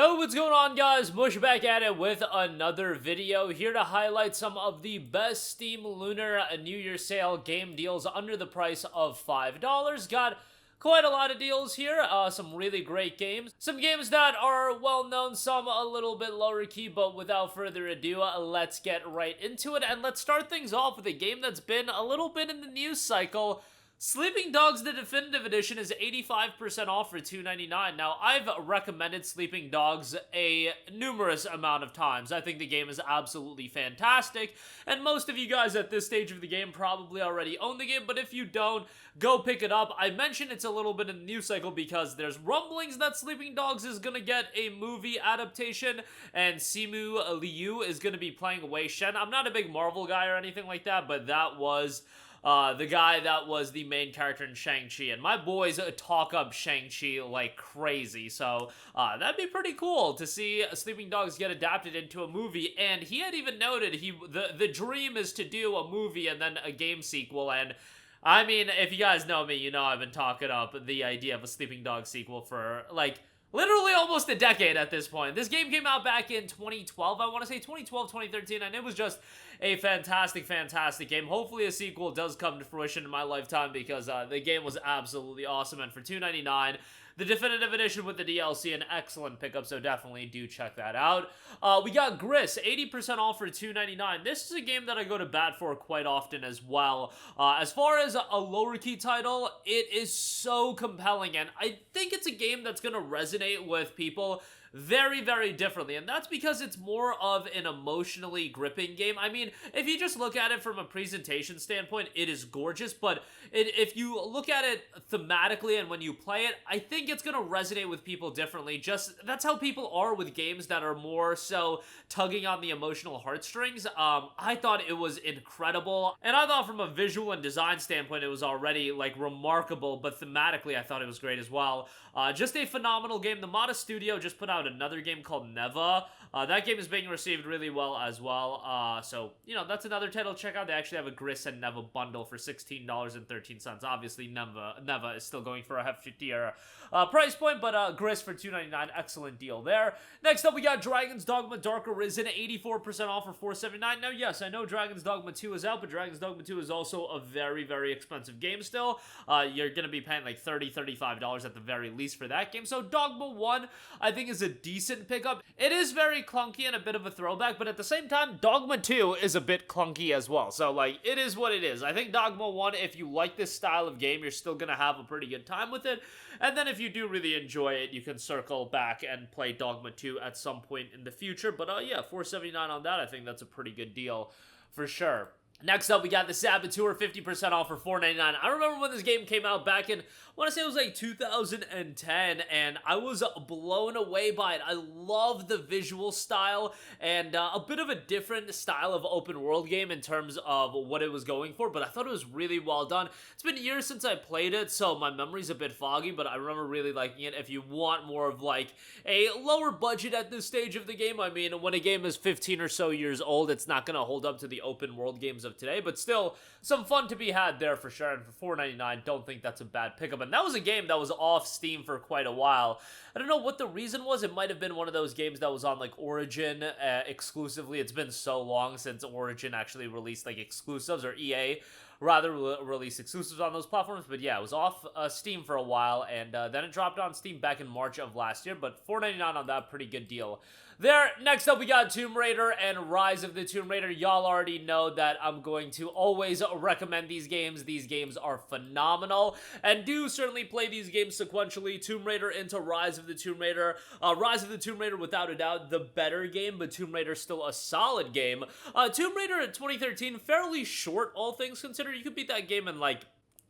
Yo, what's going on, guys? Mush back at it with another video, here to highlight some of the best Steam Lunar New Year sale game deals under the price of $5. Got quite a lot of deals here, some really great games. Some games that are well known, some a little bit lower key, but without further ado, let's get right into it. And let's start things off with a game that's been a little bit in the news cycle. Sleeping Dogs the Definitive Edition is 85% off for $2.99. Now, I've recommended Sleeping Dogs a numerous amount of times. I think the game is absolutely fantastic, and most of you guys at this stage of the game probably already own the game, but if you don't, go pick it up. I mentioned it's a little bit in the news cycle because there's rumblings that Sleeping Dogs is going to get a movie adaptation, and Simu Liu is going to be playing Wei Shen. I'm not a big Marvel guy or anything like that, but that was the guy that was the main character in Shang-Chi, and my boys talk up Shang-Chi like crazy, so that'd be pretty cool to see Sleeping Dogs get adapted into a movie. And he had even noted the dream is to do a movie and then a game sequel. And I mean, if you guys know me, you know I've been talking up the idea of a Sleeping Dogs sequel for like literally almost a decade at this point. This game came out back in 2012, I want to say 2012, 2013, and it was just a fantastic game. Hopefully a sequel does come to fruition in my lifetime because the game was absolutely awesome, and for $2.99, the Definitive Edition with the DLC, an excellent pickup, so definitely do check that out. We got GRIS, 80% off for $2.99. This is a game that I go to bat for quite often as well. As far as a lower key title, it is so compelling, and I think it's a game that's going to resonate with people very differently, and that's because it's more of an emotionally gripping game. I mean, if you just look at it from a presentation standpoint, it is gorgeous, but if you look at it thematically and when you play it, I think it's going to resonate with people differently. Just, that's how people are with games that are more so tugging on the emotional heartstrings. I thought it was incredible, and I thought from a visual and design standpoint, it was already, like, remarkable, but thematically, I thought it was great as well. Just a phenomenal game. The Mata Studio just put out another game called Neva. That game is being received really well as well. So, you know, that's another title to check out. They actually have a GRIS and Neva bundle for $16.13. Obviously, Neva is still going for a heftier price point, but GRIS for $2.99, excellent deal there. Next up, we got Dragon's Dogma Dark Arisen, 84% off for $4.79. Now, yes, I know Dragon's Dogma 2 is out, but Dragon's Dogma 2 is also a very expensive game still. You're going to be paying like $30, $35 at the very least for that game. So Dogma 1, I think, is a decent pickup. It is very clunky and a bit of a throwback, but at the same time, Dogma 2 is a bit clunky as well. So, like, it is what it is. I think Dogma 1, if you like this style of game, you're still going to have a pretty good time with it. And then if you do really enjoy it, you can circle back and play Dogma 2 at some point in the future. But yeah, $4.79 on that, I think that's a pretty good deal for sure. Next up, we got the Saboteur, 50% off for $4.99. I remember when this game came out back in, I want to say it was like 2010, and I was blown away by it. I love the visual style, and a bit of a different style of open world game in terms of what it was going for, but I thought it was really well done. It's been years since I played it, so my memory's a bit foggy, but I remember really liking it. If you want more of like a lower budget at this stage of the game, I mean, when a game is 15 or so years old, it's not going to hold up to the open world games of today, but still some fun to be had there for sure. And for $4.99, don't think that's a bad pickup. And that was a game that was off Steam for quite a while. I don't know what the reason was. It might have been one of those games that was on like Origin exclusively. It's been so long since Origin actually released like exclusives, or EA rather release exclusives on those platforms. But yeah, it was off Steam for a while, and then it dropped on Steam back in March of last year. But $4.99 on that, pretty good deal there. Next up, we got Tomb Raider and Rise of the Tomb Raider. Y'all already know that I'm going to always recommend these games. These games are phenomenal, and do certainly play these games sequentially. Tomb Raider into Rise of the Tomb Raider. Rise of the Tomb Raider, without a doubt, the better game, but Tomb Raider still a solid game. Tomb Raider in 2013, fairly short, all things considered. You could beat that game in like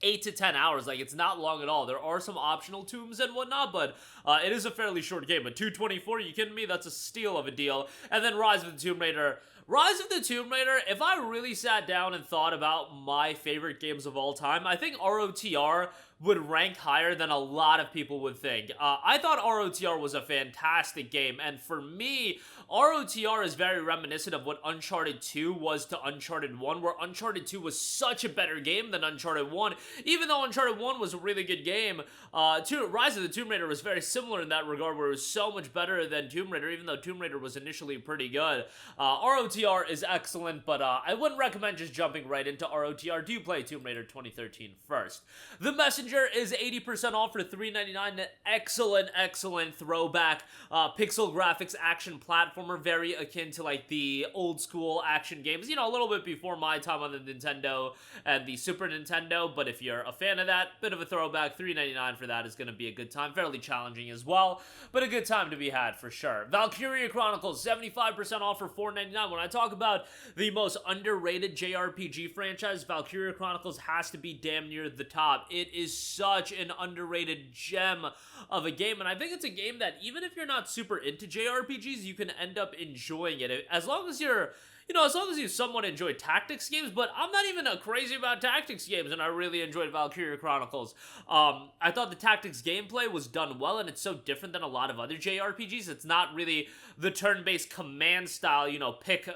8 to 10 hours. Like, it's not long at all. There are some optional tombs and whatnot, but it is a fairly short game. But 224, you kidding me? That's a steal of a deal. And then Rise of the Tomb Raider. Rise of the Tomb Raider, if I really sat down and thought about my favorite games of all time, I think ROTR would rank higher than a lot of people would think. I thought ROTR was a fantastic game, and for me, ROTR is very reminiscent of what Uncharted 2 was to Uncharted 1, where Uncharted 2 was such a better game than Uncharted 1. Even though Uncharted 1 was a really good game, Rise of the Tomb Raider was very similar in that regard, where it was so much better than Tomb Raider, even though Tomb Raider was initially pretty good. ROTR is excellent, but I wouldn't recommend just jumping right into ROTR. Do play Tomb Raider 2013 first. The Messenger is 80% off for $3.99. An excellent throwback pixel graphics action platformer, very akin to like the old school action games, you know, a little bit before my time on the Nintendo and the Super Nintendo, but if you're a fan of that, bit of a throwback. $3.99 for that is going to be a good time. Fairly challenging as well, but a good time to be had for sure. Valkyria Chronicles, 75% off for $4.99. When I talk about the most underrated JRPG franchise, Valkyria Chronicles has to be damn near the top. It is such an underrated gem of a game, and I think it's a game that even if you're not super into JRPGs, you can end up enjoying it, as long as you're, you know, as long as you somewhat enjoy tactics games. But I'm not even crazy about tactics games, and I really enjoyed Valkyria Chronicles. I thought the tactics gameplay was done well, and it's so different than a lot of other JRPGs. It's not really the turn-based command style, you know, pick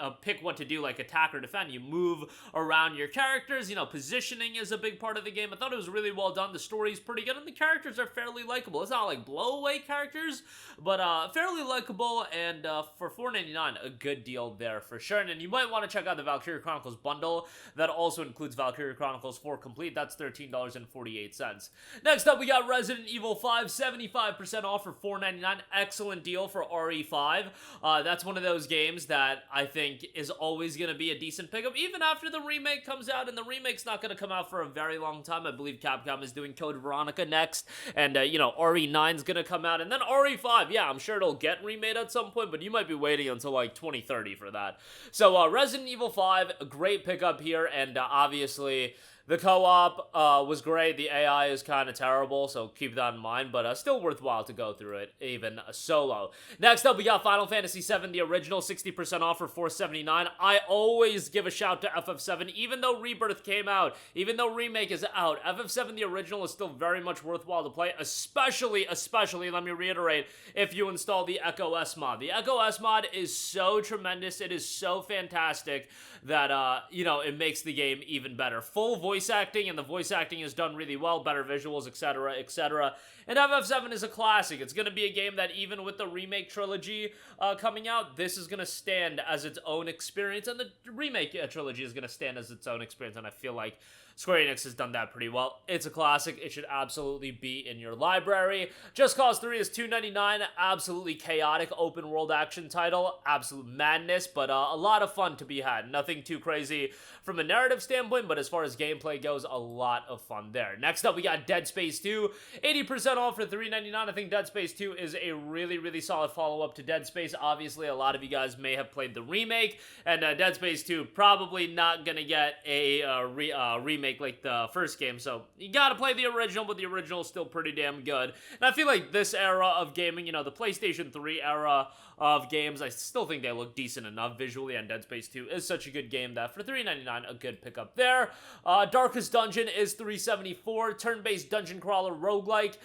what to do, like attack or defend. You move around your characters, you know, positioning is a big part of the game. I thought it was really well done. The story's pretty good, and the characters are fairly likable. It's not like blow-away characters, but fairly likable, and for $4.99, a good deal there for sure. And you might want to check out the Valkyria Chronicles bundle. That also includes Valkyria Chronicles 4 Complete. That's $13.48. Next up, we got Resident Evil 5, 75% off for $4.99. Excellent deal for RE5. That's one of those games that I think is always going to be a decent pickup, even after the remake comes out, and the remake's not going to come out for a very long time. I believe Capcom is doing Code Veronica next, and, you know, RE9's going to come out, and then RE5, yeah, I'm sure it'll get remade at some point, but you might be waiting until, like, 2030 for that. So, Resident Evil 5, a great pickup here, and obviously the co-op was great. The AI is kind of terrible, so keep that in mind, but still worthwhile to go through it, even solo. Next up, we got Final Fantasy VII, the original, 60% off for $4.79. I always give a shout to FF7, even though Rebirth came out, even though Remake is out. FF7, the original, is still very much worthwhile to play, especially, let me reiterate, if you install the Echo S mod. The Echo S mod is so tremendous, it is so fantastic that, you know, it makes the game even better. Full voice acting, and the voice acting is done really well, better visuals, etc., etc. And FF7 is a classic. It's going to be a game that even with the remake trilogy coming out, this is going to stand as its own experience, and the remake trilogy is going to stand as its own experience, and I feel like Square Enix has done that pretty well. It's a classic. It should absolutely be in your library. Just Cause 3 is $2.99. Absolutely chaotic open world action title. Absolute madness, but a lot of fun to be had. Nothing too crazy from a narrative standpoint, but as far as gameplay goes, a lot of fun there. Next up, we got Dead Space 2. 80% off for $3.99. I think Dead Space 2 is a really solid follow-up to Dead Space. Obviously, a lot of you guys may have played the remake, and Dead Space 2 probably not gonna get a remake like the first game, so you gotta play the original, but the original is still pretty damn good. And I feel like this era of gaming, you know, the PlayStation 3 era of games, I still think they look decent enough visually, and Dead Space 2 is such a good game that for $3.99, a good pickup there. Darkest Dungeon is $3.74, turn-based dungeon crawler roguelike,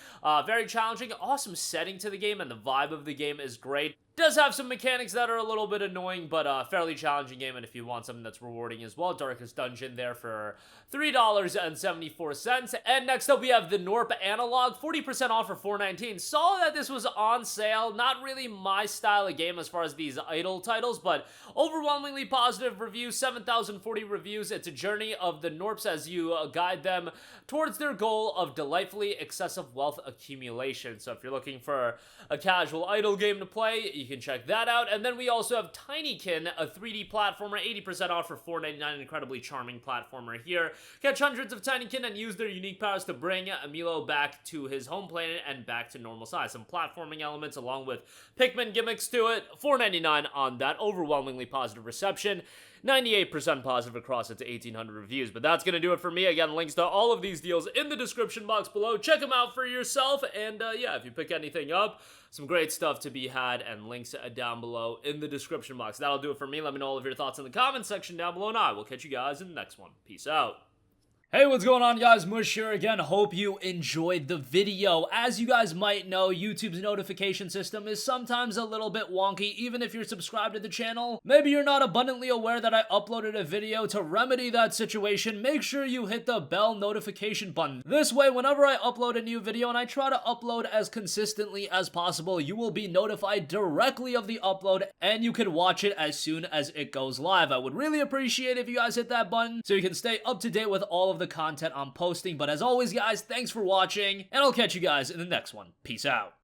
very challenging, awesome setting to the game, and the vibe of the game is great. Does have some mechanics that are a little bit annoying, but a fairly challenging game, and if you want something that's rewarding as well, Darkest Dungeon there for $3.74. And next up, we have the Gnorp Apologue, 40% off for $4.19. Saw that this was on sale. Not really my style of game as far as these idle titles, but overwhelmingly positive reviews, 7,040 reviews. It's a journey of the Gnorps as you guide them towards their goal of delightfully excessive wealth accumulation. So if you're looking for a casual idle game to play, you can check that out. And then we also have Tinykin, a 3D platformer, 80% off for $4.99. An incredibly charming platformer here. Catch hundreds of Tinykin and use their unique powers to bring Emilo back to his home planet and back to normal size. Some platforming elements along with Pikmin gimmicks to it. $4.99 on that. Overwhelmingly positive reception. 98% positive across its 1,800 reviews. But that's gonna do it for me. Again, links to all of these deals in the description box below. Check them out for yourself, and yeah, if you pick anything up, some great stuff to be had, and links down below in the description box. That'll do it for me. Let me know all of your thoughts in the comments section down below, and I will catch you guys in the next one. Peace out. Hey, what's going on, guys? Mush here again. Hope you enjoyed the video. As you guys might know, YouTube's notification system is sometimes a little bit wonky, even if you're subscribed to the channel. Maybe you're not abundantly aware that I uploaded a video. To remedy that situation, make sure you hit the bell notification button. This way, whenever I upload a new video, and I try to upload as consistently as possible, you will be notified directly of the upload, and you can watch it as soon as it goes live. I would really appreciate if you guys hit that button so you can stay up to date with all of the content I'm posting. But as always, guys, thanks for watching, and I'll catch you guys in the next one. Peace out.